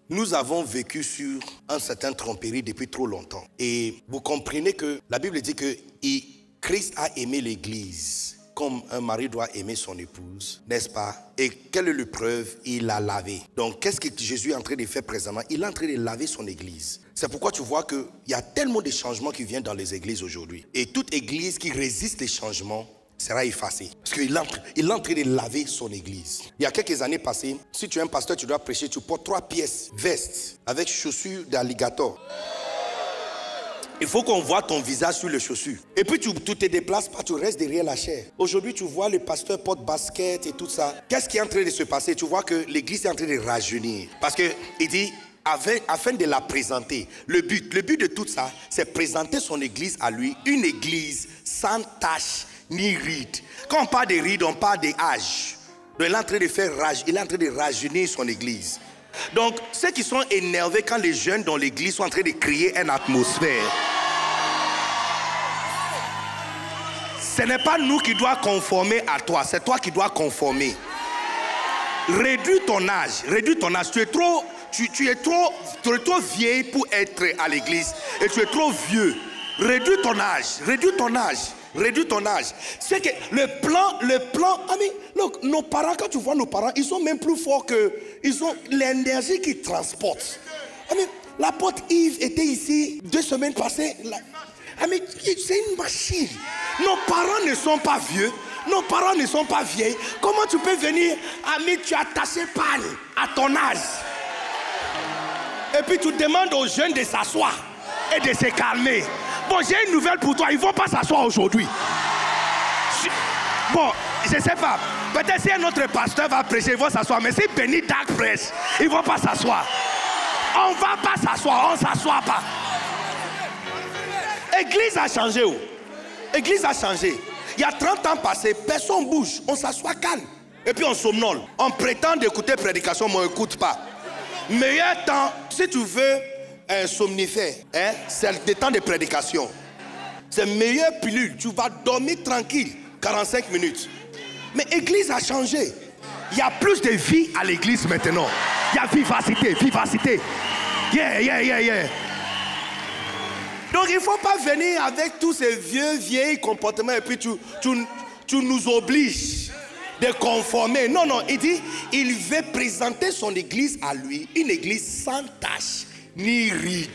Nous avons vécu sur un certain tromperie depuis trop longtemps. Et vous comprenez que la Bible dit que Christ a aimé l'Église comme un mari doit aimer son épouse, n'est-ce pas? Et quelle est la preuve? Il l'a lavé. Donc, qu'est-ce que Jésus est en train de faire présentement? Il est en train de laver son église. C'est pourquoi tu vois qu'il y a tellement de changements qui viennent dans les églises aujourd'hui. Et toute église qui résiste les changements sera effacée. Parce qu'il est en train de laver son église. Il y a quelques années passées, si tu es un pasteur, tu dois prêcher, tu portes 3 pièces vestes avec chaussures d'alligator. Il faut qu'on voit ton visage sur les chaussures. Et puis tu te déplaces pas, tu restes derrière la chair. Aujourd'hui, tu vois le pasteur porte basket et tout ça. Qu'est-ce qui est en train de se passer? Tu vois que l'église est en train de rajeunir. Parce qu'il dit, afin de la présenter, le but de tout ça, c'est présenter son église à lui, une église sans tache ni ride. Quand on parle de ride, on parle d'âge. Donc il est en train de faire rage, il est en train de rajeunir son église. Donc, ceux qui sont énervés quand les jeunes dans l'église sont en train de créer une atmosphère, ce n'est pas nous qui doit conformer à toi, c'est toi qui dois conformer. Réduis ton âge, tu es trop vieille pour être à l'église et tu es trop vieux. Réduis ton âge. C'est que le plan, look, nos parents, quand tu vois nos parents, ils sont même plus forts ils ont l'énergie qu'ils transportent. L'apôtre Yves était ici 2 semaines passées. C'est une machine. Nos parents ne sont pas vieux. Nos parents ne sont pas vieilles. Comment tu peux venir, tu as taché pâle à ton âge? Et puis tu demandes aux jeunes de s'asseoir et de se calmer. Bon, j'ai une nouvelle pour toi. Ils ne vont pas s'asseoir aujourd'hui. Bon, je ne sais pas. Peut-être si un autre pasteur va prêcher, ils vont s'asseoir. Mais si Benny Dark prêche, ils ne vont pas s'asseoir. On ne va pas s'asseoir. On ne s'assoit pas. L'église a changé. L'église a changé. Il y a 30 ans passés, personne ne bouge. On s'assoit calme. Et puis on somnole. On prétend d'écouter prédication, mais on n'écoute pas. Meilleur temps, si tu veux un somnifère, c'est le temps de prédication. C'est meilleure pilule. Tu vas dormir tranquille 45 minutes. Mais l'église a changé. Il y a plus de vie à l'église maintenant. Il y a vivacité. Yeah. Donc il ne faut pas venir avec tous ces vieilles comportements et puis tu nous obliges de conformer. Non, il dit, il veut présenter son église à lui, une église sans tache, ni ride.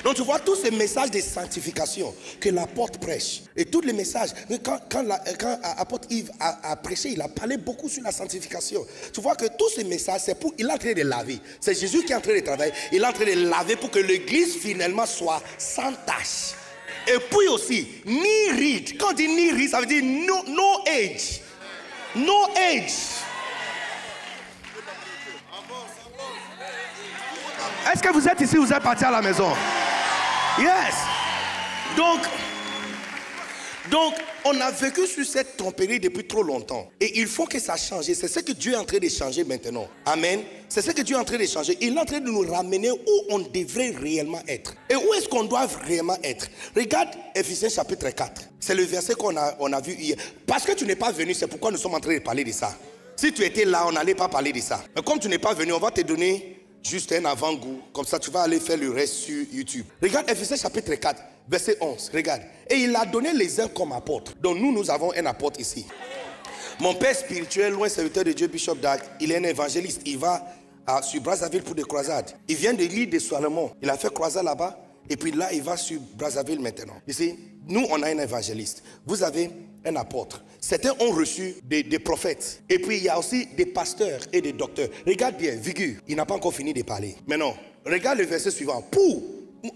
Donc tu vois tous ces messages de sanctification que l'apôtre prêche. Et tous les messages, quand l'apôtre Yves a prêché, il a parlé beaucoup sur la sanctification. Tu vois que tous ces messages, il est en train de laver. C'est Jésus qui est en train de travailler. Il est en train de laver pour que l'église finalement soit sans tache. Et puis aussi, ni ride. Quand on dit ni ride, ça veut dire no age. No age. Est-ce que vous êtes ici, vous êtes parti à la maison? Yes. Donc, on a vécu sur cette tromperie depuis trop longtemps. Et il faut que ça change. C'est ce que Dieu est en train de changer maintenant. Amen. C'est ce que Dieu est en train de changer. Il est en train de nous ramener où on devrait réellement être. Et où est-ce qu'on doit réellement être? Regarde Ephésiens chapitre 4. C'est le verset qu'on a vu hier. Parce que tu n'es pas venu, c'est pourquoi nous sommes en train de parler de ça. Si tu étais là, on n'allait pas parler de ça. Mais comme tu n'es pas venu, on va te donner juste un avant-goût. Comme ça, tu vas aller faire le reste sur YouTube. Regarde Ephésiens chapitre 4, verset 11. Regarde. Et il a donné les uns comme apôtres. Donc nous avons un apôtre ici. Mon père spirituel, loin serviteur de Dieu, Bishop Dag, il est un évangéliste. Il va sur Brazzaville pour des croisades. Il vient de l'île de Salomon. Il a fait croisade là-bas. Et puis là, il va sur Brazzaville maintenant. Ici, nous, on a un évangéliste. Vous avez un apôtre. Certains ont reçu des prophètes. Et puis, il y a aussi des pasteurs et des docteurs. Regarde bien, Vigu, il n'a pas encore fini de parler. Maintenant, regarde le verset suivant.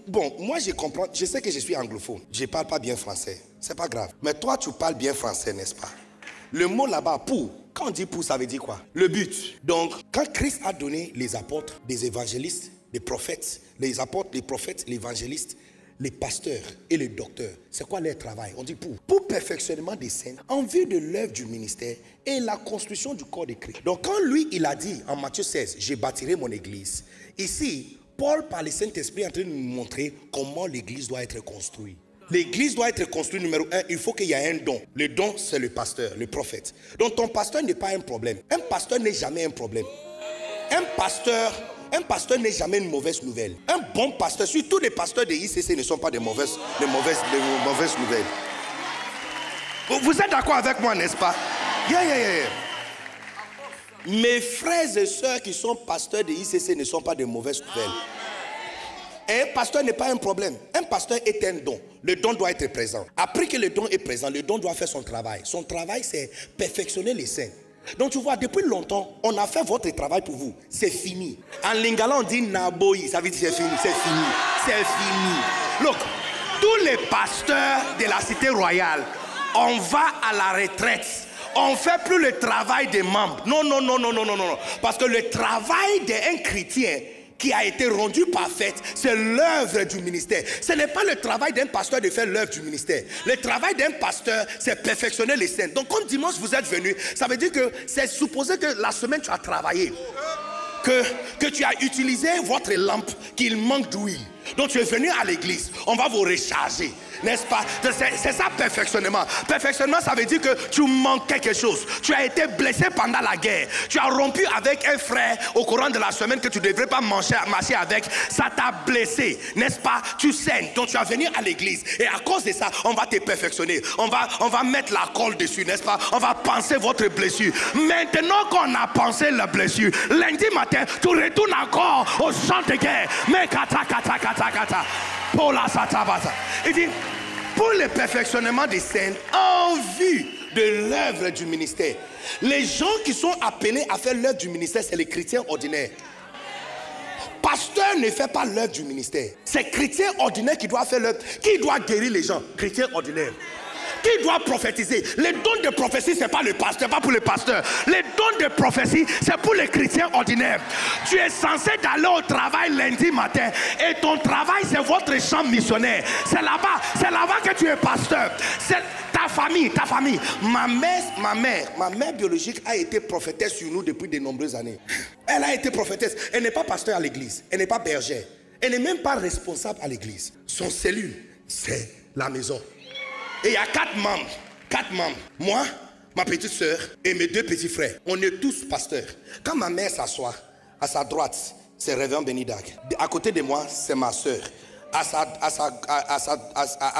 Bon, moi, je comprends. Je sais que je suis anglophone. Je ne parle pas bien français. C'est pas grave. Mais toi, tu parles bien français, n'est-ce pas? Le mot là-bas, quand on dit pour, ça veut dire quoi? Le but. Donc, quand Christ a donné les apôtres, des évangélistes, des prophètes, les apôtres, les prophètes, les évangélistes, les pasteurs et les docteurs, c'est quoi leur travail? On dit pour perfectionnement des saints, en vue de l'œuvre du ministère et la construction du corps de Christ. Donc quand lui, il a dit en Matthieu 16, je bâtirai mon église. Ici, Paul, par le Saint-Esprit, est en train de nous montrer comment l'église doit être construite. L'église doit être construite, numéro 1, il faut qu'il y ait un don. Le don, c'est le pasteur, le prophète. Donc ton pasteur n'est pas un problème. Un pasteur n'est jamais un problème. Un pasteur n'est jamais une mauvaise nouvelle. Un bon pasteur, surtout les pasteurs de ICC ne sont pas des mauvaises nouvelles. Vous êtes d'accord avec moi, n'est-ce pas? Yeah. Mes frères et sœurs qui sont pasteurs de ICC ne sont pas de mauvaises nouvelles. Et un pasteur n'est pas un problème. Un pasteur est un don. Le don doit être présent. Après que le don est présent, le don doit faire son travail. Son travail, c'est perfectionner les saints. Donc tu vois, depuis longtemps, on a fait votre travail pour vous. C'est fini. En lingala, on dit naboyi. Ça veut dire c'est fini. C'est fini. Look, tous les pasteurs de la cité royale, on va à la retraite. On ne fait plus le travail des membres. Non. Parce que le travail d'un chrétien qui a été rendu parfaite, c'est l'œuvre du ministère. Ce n'est pas le travail d'un pasteur de faire l'œuvre du ministère. Le travail d'un pasteur, c'est perfectionner les saints. Donc comme dimanche vous êtes venus, ça veut dire que c'est supposé que la semaine tu as travaillé. Que tu as utilisé votre lampe, qu'il manque d'huile. Donc tu es venu à l'église, on va vous recharger, n'est-ce pas? C'est ça perfectionnement. Perfectionnement, ça veut dire que tu manques quelque chose. Tu as été blessé pendant la guerre. Tu as rompu avec un frère au courant de la semaine que tu ne devrais pas marcher avec. Ça t'a blessé, n'est-ce pas? Tu saignes, donc tu es venu à l'église. Et à cause de ça, on va te perfectionner. On va mettre la colle dessus, n'est-ce pas? On va penser votre blessure. Maintenant qu'on a pensé la blessure, lundi matin, tu retournes encore au champ de guerre. Mais il dit, pour le perfectionnement des saints en vue de l'œuvre du ministère. Les gens qui sont appelés à faire l'œuvre du ministère, c'est les chrétiens ordinaires. Pasteur ne fait pas l'œuvre du ministère. C'est chrétien ordinaire qui doit faire l'œuvre. Qui doit guérir les gens? Chrétien ordinaire. Qui doit prophétiser? Les dons de prophétie, ce n'est pas le pasteur, pas pour les pasteurs. Les dons de prophétie, c'est pour les chrétiens ordinaires. Tu es censé aller au travail lundi matin et ton travail, c'est votre champ missionnaire. C'est là-bas que tu es pasteur. C'est ta famille. Ma mère biologique a été prophétesse sur nous depuis de nombreuses années. Elle a été prophétesse. Elle n'est pas pasteur à l'église. Elle n'est pas bergère. Elle n'est même pas responsable à l'église. Son cellule, c'est la maison. Et il y a 4 membres. Moi, ma petite soeur et mes 2 petits frères. On est tous pasteurs. Quand ma mère s'assoit, à sa droite, c'est Révérend Benidag. À côté de moi, c'est ma soeur. À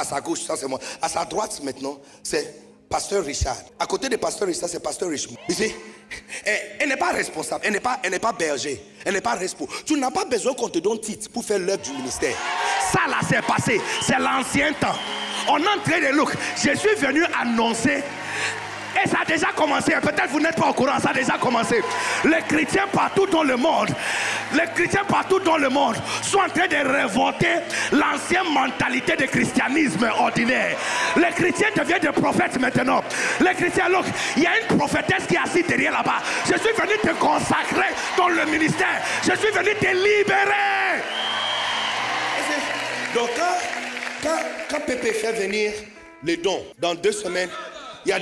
sa gauche, ça c'est moi. À sa droite maintenant, c'est Pasteur Richard. À côté de Pasteur Richard, c'est Pasteur Richemont. Ici, elle n'est pas responsable. Elle n'est pas berger. Elle n'est pas responsable. Tu n'as pas besoin qu'on te donne titre pour faire l'œuvre du ministère. Ça là, c'est passé. C'est l'ancien temps. On est en train de look. Je suis venu annoncer. Et ça a déjà commencé. Peut-être vous n'êtes pas au courant. Ça a déjà commencé. Les chrétiens partout dans le monde. Sont en train de révolter l'ancienne mentalité de christianisme ordinaire. Les chrétiens deviennent des prophètes maintenant. Les chrétiens, look, il y a une prophétesse qui est assise derrière là-bas. Je suis venu te consacrer dans le ministère. Je suis venu te libérer. Donc quand Pépé fait venir les dons, dans 2 semaines, il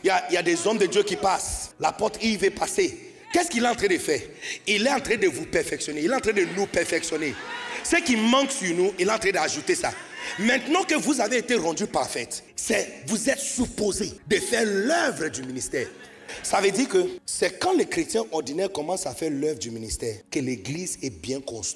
y a des hommes de Dieu qui passent. La porte, il veut passer. Qu'est-ce qu'il est en train de faire? Il est en train de vous perfectionner. Il est en train de nous perfectionner. Ce qui manque sur nous, il est en train d'ajouter ça. Maintenant que vous avez été rendu parfaite, vous êtes supposé de faire l'œuvre du ministère. Ça veut dire que c'est quand les chrétiens ordinaires commencent à faire l'œuvre du ministère que l'église est bien construite.